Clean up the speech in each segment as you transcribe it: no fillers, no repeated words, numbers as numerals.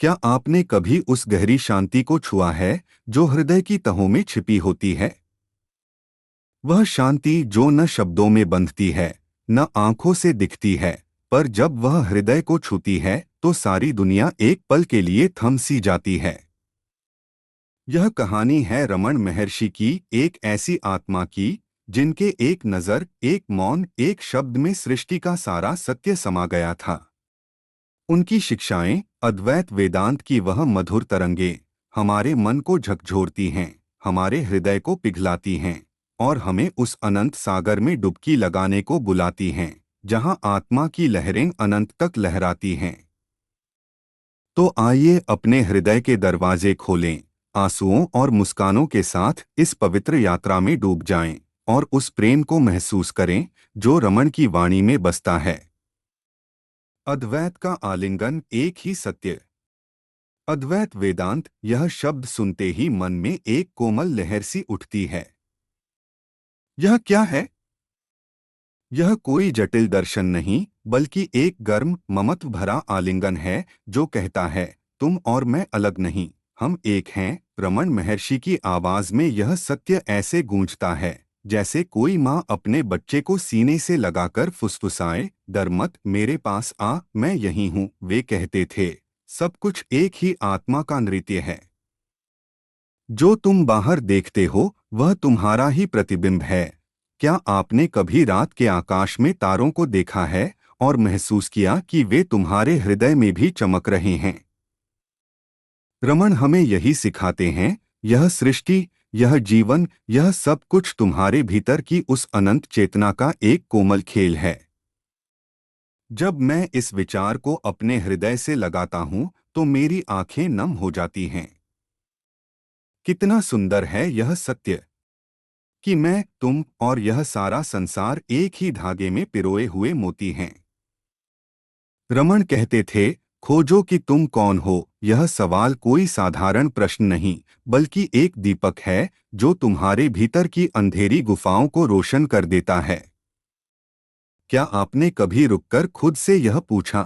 क्या आपने कभी उस गहरी शांति को छुआ है जो हृदय की तहों में छिपी होती है? वह शांति जो न शब्दों में बंधती है, न आंखों से दिखती है, पर जब वह हृदय को छूती है तो सारी दुनिया एक पल के लिए थम सी जाती है। यह कहानी है रमन महर्षि की, एक ऐसी आत्मा की जिनके एक नज़र, एक मौन, एक शब्द में सृष्टि का सारा सत्य समा गया था। उनकी शिक्षाएं, अद्वैत वेदांत की वह मधुर तरंगे हमारे मन को झकझोरती हैं, हमारे हृदय को पिघलाती हैं और हमें उस अनंत सागर में डुबकी लगाने को बुलाती हैं, जहां आत्मा की लहरें अनंत तक लहराती हैं। तो आइए अपने हृदय के दरवाजे खोलें, आंसुओं और मुस्कानों के साथ इस पवित्र यात्रा में डूब जाएं और उस प्रेम को महसूस करें जो रमन की वाणी में बसता है। अद्वैत का आलिंगन, एक ही सत्य। अद्वैत वेदांत, यह शब्द सुनते ही मन में एक कोमल लहर सी उठती है। यह क्या है? यह कोई जटिल दर्शन नहीं, बल्कि एक गर्म, ममत्व भरा आलिंगन है जो कहता है, तुम और मैं अलग नहीं, हम एक हैं। रमन महर्षि की आवाज में यह सत्य ऐसे गूंजता है जैसे कोई माँ अपने बच्चे को सीने से लगाकर फुसफुसाए, डर मत, मेरे पास आ, मैं यही हूँ। वे कहते थे, सब कुछ एक ही आत्मा का नृत्य है। जो तुम बाहर देखते हो वह तुम्हारा ही प्रतिबिंब है। क्या आपने कभी रात के आकाश में तारों को देखा है और महसूस किया कि वे तुम्हारे हृदय में भी चमक रहे हैं? रमन हमें यही सिखाते हैं, यह सृष्टि, यह जीवन, यह सब कुछ तुम्हारे भीतर की उस अनंत चेतना का एक कोमल खेल है। जब मैं इस विचार को अपने हृदय से लगाता हूँ तो मेरी आंखें नम हो जाती हैं। कितना सुंदर है यह सत्य कि मैं, तुम और यह सारा संसार एक ही धागे में पिरोए हुए मोती हैं। रमन कहते थे, खोजो कि तुम कौन हो। यह सवाल कोई साधारण प्रश्न नहीं, बल्कि एक दीपक है जो तुम्हारे भीतर की अंधेरी गुफाओं को रोशन कर देता है। क्या आपने कभी रुककर खुद से यह पूछा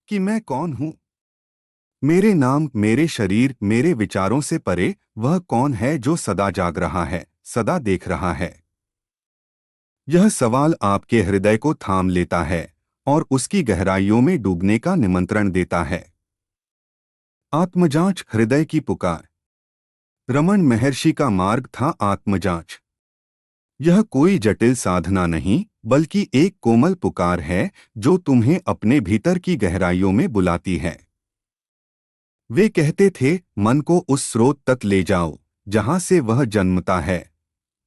कि मैं कौन हूँ? मेरे नाम, मेरे शरीर, मेरे विचारों से परे वह कौन है जो सदा जाग रहा है, सदा देख रहा है? यह सवाल आपके हृदय को थाम लेता है और उसकी गहराइयों में डूबने का निमंत्रण देता है। आत्मजांच, हृदय की पुकार। रमन महर्षि का मार्ग था आत्मजांच। यह कोई जटिल साधना नहीं, बल्कि एक कोमल पुकार है जो तुम्हें अपने भीतर की गहराइयों में बुलाती है। वे कहते थे, मन को उस स्रोत तक ले जाओ जहां से वह जन्मता है।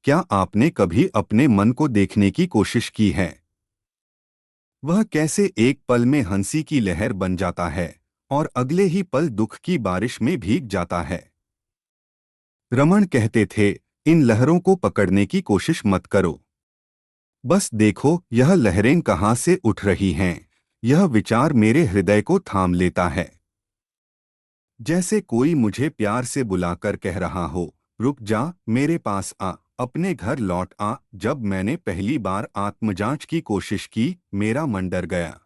क्या आपने कभी अपने मन को देखने की कोशिश की है? वह कैसे एक पल में हंसी की लहर बन जाता है और अगले ही पल दुख की बारिश में भीग जाता है। रमन कहते थे, इन लहरों को पकड़ने की कोशिश मत करो। बस देखो यह लहरें कहाँ से उठ रही हैं। यह विचार मेरे हृदय को थाम लेता है, जैसे कोई मुझे प्यार से बुलाकर कह रहा हो, रुक जा, मेरे पास आ, अपने घर लौट आ। जब मैंने पहली बार आत्मजांच की कोशिश की, मेरा मन डर गया।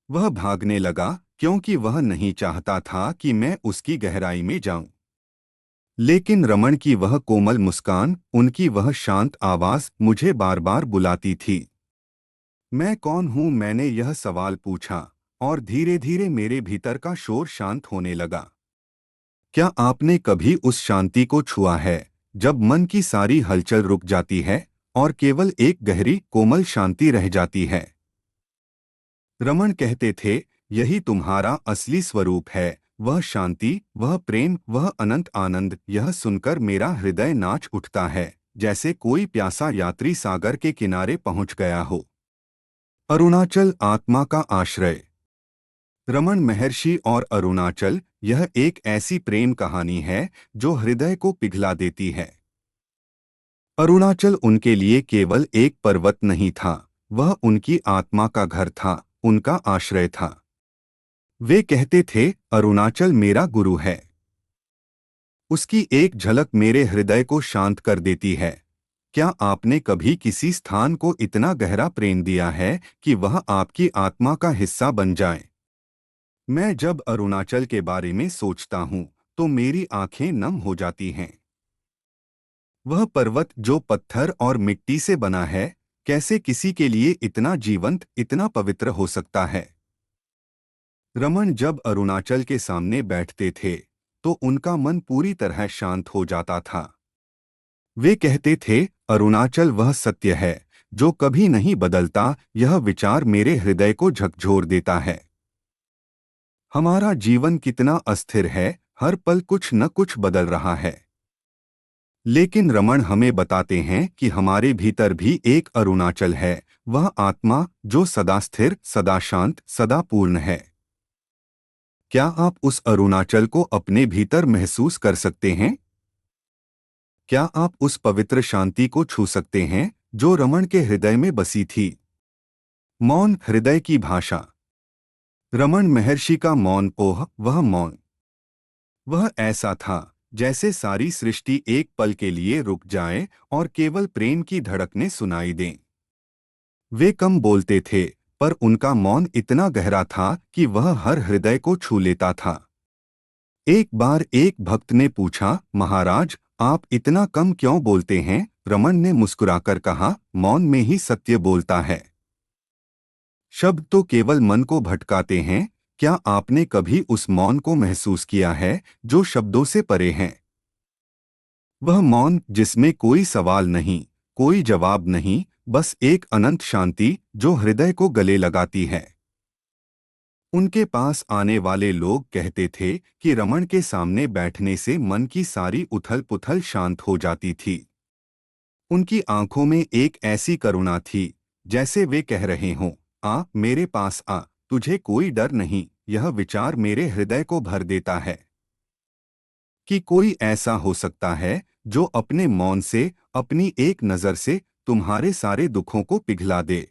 वह भागने लगा क्योंकि वह नहीं चाहता था कि मैं उसकी गहराई में जाऊं। लेकिन रमन की वह कोमल मुस्कान, उनकी वह शांत आवाज मुझे बार बार बुलाती थी। मैं कौन हूं? मैंने यह सवाल पूछा और धीरे धीरे मेरे भीतर का शोर शांत होने लगा। क्या आपने कभी उस शांति को छुआ है जब मन की सारी हलचल रुक जाती है और केवल एक गहरी कोमल शांति रह जाती है? रमन कहते थे, यही तुम्हारा असली स्वरूप है, वह शांति, वह प्रेम, वह अनंत आनंद। यह सुनकर मेरा हृदय नाच उठता है, जैसे कोई प्यासा यात्री सागर के किनारे पहुंच गया हो। अरुणाचल, आत्मा का आश्रय। रमन महर्षि और अरुणाचल, यह एक ऐसी प्रेम कहानी है जो हृदय को पिघला देती है। अरुणाचल उनके लिए केवल एक पर्वत नहीं था, वह उनकी आत्मा का घर था, उनका आश्रय था। वे कहते थे, अरुणाचल मेरा गुरु है। उसकी एक झलक मेरे हृदय को शांत कर देती है। क्या आपने कभी किसी स्थान को इतना गहरा प्रेम दिया है कि वह आपकी आत्मा का हिस्सा बन जाए? मैं जब अरुणाचल के बारे में सोचता हूँ तो मेरी आंखें नम हो जाती हैं। वह पर्वत जो पत्थर और मिट्टी से बना है, कैसे किसी के लिए इतना जीवंत, इतना पवित्र हो सकता है। रमन जब अरुणाचल के सामने बैठते थे तो उनका मन पूरी तरह शांत हो जाता था। वे कहते थे, अरुणाचल वह सत्य है जो कभी नहीं बदलता। यह विचार मेरे हृदय को झकझोर देता है। हमारा जीवन कितना अस्थिर है, हर पल कुछ न कुछ बदल रहा है। लेकिन रमन हमें बताते हैं कि हमारे भीतर भी एक अरुणाचल है, वह आत्मा जो सदा स्थिर, सदा शांत, सदा पूर्ण है। क्या आप उस अरुणाचल को अपने भीतर महसूस कर सकते हैं? क्या आप उस पवित्र शांति को छू सकते हैं जो रमन के हृदय में बसी थी? मौन हृदय की भाषा। रमन महर्षि का मौन, ओह वह मौन! वह ऐसा था जैसे सारी सृष्टि एक पल के लिए रुक जाए और केवल प्रेम की धड़कनें सुनाई दें। वे कम बोलते थे, पर उनका मौन इतना गहरा था कि वह हर हृदय को छू लेता था। एक बार एक भक्त ने पूछा, महाराज आप इतना कम क्यों बोलते हैं? रमन ने मुस्कुराकर कहा, मौन में ही सत्य बोलता है। शब्द तो केवल मन को भटकाते हैं। क्या आपने कभी उस मौन को महसूस किया है जो शब्दों से परे हैं? वह मौन जिसमें कोई सवाल नहीं, कोई जवाब नहीं, बस एक अनंत शांति जो हृदय को गले लगाती है। उनके पास आने वाले लोग कहते थे कि रमन के सामने बैठने से मन की सारी उथल-पुथल शांत हो जाती थी। उनकी आंखों में एक ऐसी करुणा थी, जैसे वे कह रहे हों, आ मेरे पास आ, तुझे कोई डर नहीं। यह विचार मेरे हृदय को भर देता है कि कोई ऐसा हो सकता है जो अपने मौन से, अपनी एक नज़र से तुम्हारे सारे दुखों को पिघला दे।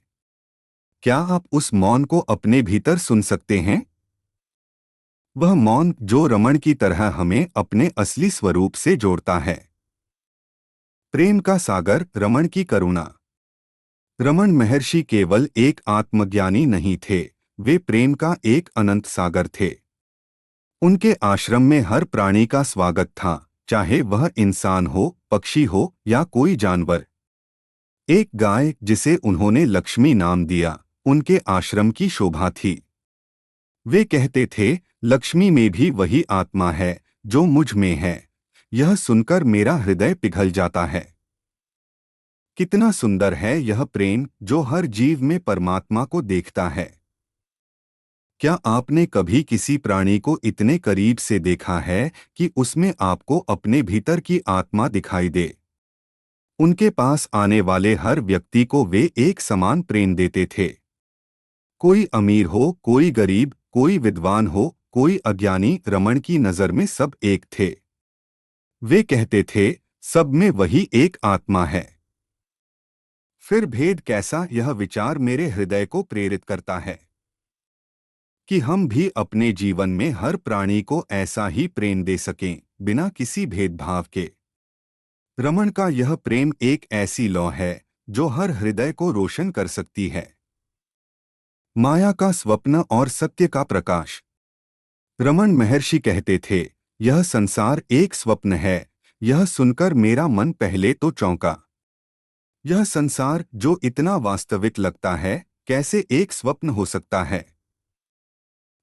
क्या आप उस मौन को अपने भीतर सुन सकते हैं? वह मौन जो रमन की तरह हमें अपने असली स्वरूप से जोड़ता है। प्रेम का सागर, रमन की करुणा। रमन महर्षि केवल एक आत्मज्ञानी नहीं थे, वे प्रेम का एक अनंत सागर थे। उनके आश्रम में हर प्राणी का स्वागत था, चाहे वह इंसान हो, पक्षी हो या कोई जानवर। एक गाय जिसे उन्होंने लक्ष्मी नाम दिया, उनके आश्रम की शोभा थी। वे कहते थे, लक्ष्मी में भी वही आत्मा है जो मुझ में है। यह सुनकर मेरा हृदय पिघल जाता है। कितना सुंदर है यह प्रेम जो हर जीव में परमात्मा को देखता है। क्या आपने कभी किसी प्राणी को इतने करीब से देखा है कि उसमें आपको अपने भीतर की आत्मा दिखाई दे? उनके पास आने वाले हर व्यक्ति को वे एक समान प्रेम देते थे। कोई अमीर हो, कोई गरीब, कोई विद्वान हो, कोई अज्ञानी, रमन की नज़र में सब एक थे। वे कहते थे, सब में वही एक आत्मा है। फिर भेद कैसा? यह विचार मेरे हृदय को प्रेरित करता है कि हम भी अपने जीवन में हर प्राणी को ऐसा ही प्रेम दे सकें, बिना किसी भेदभाव के। रमन का यह प्रेम एक ऐसी लौ है जो हर हृदय को रोशन कर सकती है। माया का स्वप्न और सत्य का प्रकाश। रमन महर्षि कहते थे, यह संसार एक स्वप्न है। यह सुनकर मेरा मन पहले तो चौंका। यह संसार जो इतना वास्तविक लगता है, कैसे एक स्वप्न हो सकता है?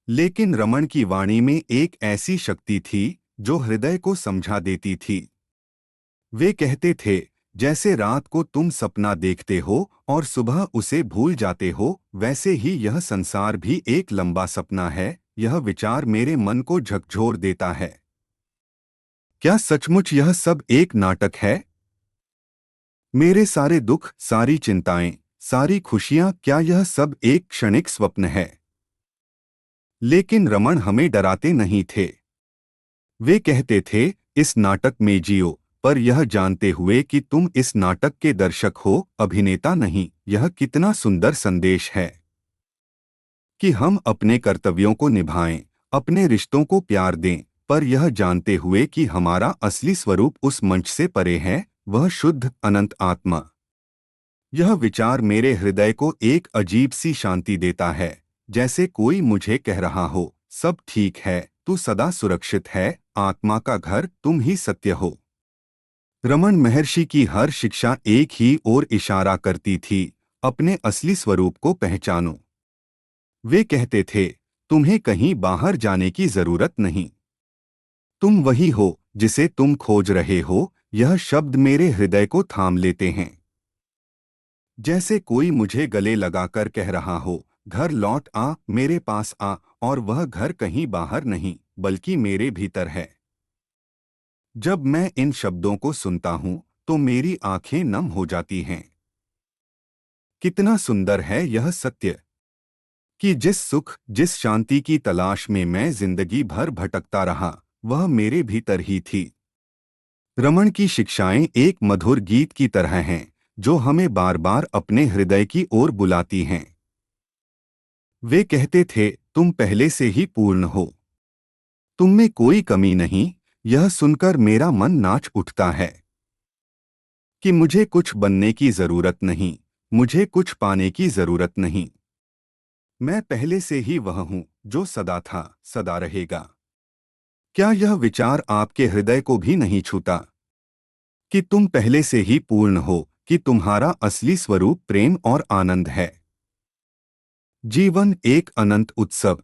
लेकिन रमन की वाणी में एक ऐसी शक्ति थी जो हृदय को समझा देती थी। वे कहते थे, जैसे रात को तुम सपना देखते हो और सुबह उसे भूल जाते हो, वैसे ही यह संसार भी एक लंबा सपना है। यह विचार मेरे मन को झकझोर देता है। क्या सचमुच यह सब एक नाटक है? मेरे सारे दुख, सारी चिंताएं, सारी खुशियां, क्या यह सब एक क्षणिक स्वप्न है? लेकिन रमन हमें डराते नहीं थे। वे कहते थे, इस नाटक में जियो, पर यह जानते हुए कि तुम इस नाटक के दर्शक हो, अभिनेता नहीं। यह कितना सुंदर संदेश है कि हम अपने कर्तव्यों को निभाएं, अपने रिश्तों को प्यार दें, पर यह जानते हुए कि हमारा असली स्वरूप उस मंच से परे है, वह शुद्ध अनंत आत्मा। यह विचार मेरे हृदय को एक अजीब सी शांति देता है, जैसे कोई मुझे कह रहा हो, सब ठीक है, तू सदा सुरक्षित है, आत्मा का घर तुम ही सत्य हो। रमन महर्षि की हर शिक्षा एक ही ओर इशारा करती थी, अपने असली स्वरूप को पहचानो। वे कहते थे, तुम्हें कहीं बाहर जाने की जरूरत नहीं। तुम वही हो जिसे तुम खोज रहे हो। यह शब्द मेरे हृदय को थाम लेते हैं, जैसे कोई मुझे गले लगाकर कह रहा हो, घर लौट आ, मेरे पास आ। और वह घर कहीं बाहर नहीं, बल्कि मेरे भीतर है। जब मैं इन शब्दों को सुनता हूं, तो मेरी आंखें नम हो जाती हैं। कितना सुंदर है यह सत्य कि जिस सुख, जिस शांति की तलाश में मैं जिंदगी भर भटकता रहा, वह मेरे भीतर ही थी। रमन की शिक्षाएं एक मधुर गीत की तरह हैं, जो हमें बार बार अपने हृदय की ओर बुलाती हैं। वे कहते थे, तुम पहले से ही पूर्ण हो, तुम में कोई कमी नहीं। यह सुनकर मेरा मन नाच उठता है कि मुझे कुछ बनने की जरूरत नहीं, मुझे कुछ पाने की जरूरत नहीं। मैं पहले से ही वह हूं, जो सदा था, सदा रहेगा। क्या यह विचार आपके हृदय को भी नहीं छूता कि तुम पहले से ही पूर्ण हो, कि तुम्हारा असली स्वरूप प्रेम और आनंद है? जीवन एक अनंत उत्सव।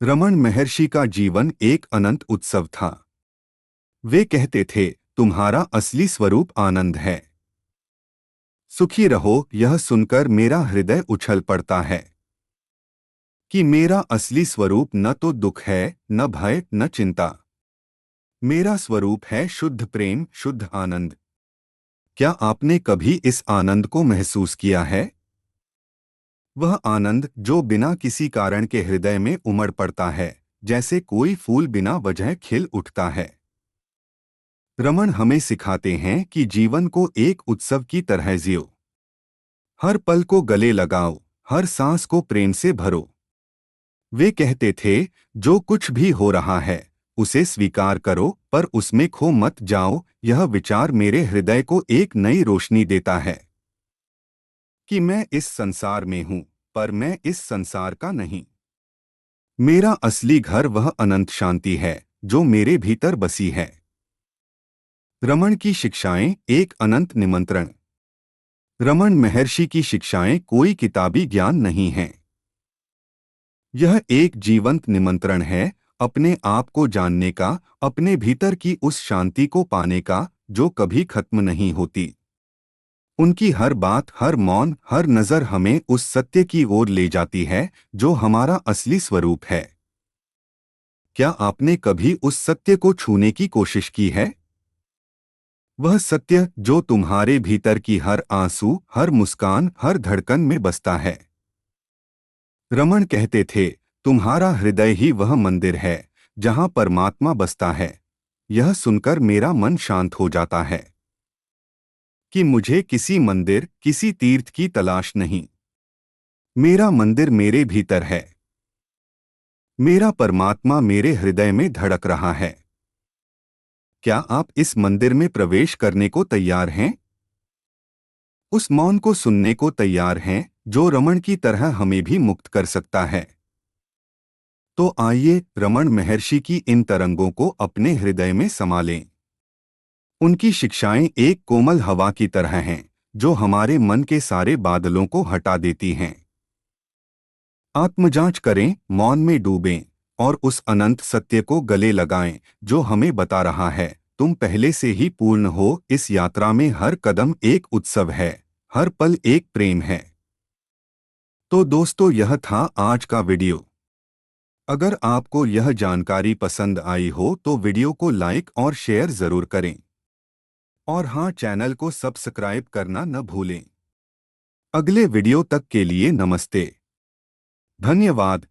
रमन महर्षि का जीवन एक अनंत उत्सव था। वे कहते थे, तुम्हारा असली स्वरूप आनंद है। सुखी रहो। यह सुनकर मेरा हृदय उछल पड़ता है कि मेरा असली स्वरूप न तो दुख है, न भय, न चिंता। मेरा स्वरूप है शुद्ध प्रेम, शुद्ध आनंद। क्या आपने कभी इस आनंद को महसूस किया है? वह आनंद जो बिना किसी कारण के हृदय में उमड़ पड़ता है, जैसे कोई फूल बिना वजह खिल उठता है। रमन हमें सिखाते हैं कि जीवन को एक उत्सव की तरह जियो। हर पल को गले लगाओ, हर सांस को प्रेम से भरो। वे कहते थे, जो कुछ भी हो रहा है, उसे स्वीकार करो, पर उसमें खो मत जाओ। यह विचार मेरे हृदय को एक नई रोशनी देता है कि मैं इस संसार में हूं, पर मैं इस संसार का नहीं। मेरा असली घर वह अनंत शांति है, जो मेरे भीतर बसी है। रमन की शिक्षाएं एक अनंत निमंत्रण। रमन महर्षि की शिक्षाएं कोई किताबी ज्ञान नहीं है। यह एक जीवंत निमंत्रण है, अपने आप को जानने का, अपने भीतर की उस शांति को पाने का, जो कभी खत्म नहीं होती। उनकी हर बात, हर मौन, हर नजर हमें उस सत्य की ओर ले जाती है, जो हमारा असली स्वरूप है। क्या आपने कभी उस सत्य को छूने की कोशिश की है? वह सत्य जो तुम्हारे भीतर की हर आंसू, हर मुस्कान, हर धड़कन में बसता है। रमन कहते थे, तुम्हारा हृदय ही वह मंदिर है, जहां परमात्मा बसता है। यह सुनकर मेरा मन शांत हो जाता है कि मुझे किसी मंदिर, किसी तीर्थ की तलाश नहीं। मेरा मंदिर मेरे भीतर है। मेरा परमात्मा मेरे हृदय में धड़क रहा है। क्या आप इस मंदिर में प्रवेश करने को तैयार हैं? उस मौन को सुनने को तैयार हैं, जो रमन की तरह हमें भी मुक्त कर सकता है? तो आइए रमन महर्षि की इन तरंगों को अपने हृदय में समा लें। उनकी शिक्षाएं एक कोमल हवा की तरह हैं, जो हमारे मन के सारे बादलों को हटा देती हैं। आत्मजांच करें, मौन में डूबें और उस अनंत सत्य को गले लगाएं, जो हमें बता रहा है, तुम पहले से ही पूर्ण हो। इस यात्रा में हर कदम एक उत्सव है, हर पल एक प्रेम है। तो दोस्तों, यह था आज का वीडियो। अगर आपको यह जानकारी पसंद आई हो तो वीडियो को लाइक और शेयर जरूर करें। और हाँ, चैनल को सब्सक्राइब करना न भूलें। अगले वीडियो तक के लिए नमस्ते। धन्यवाद।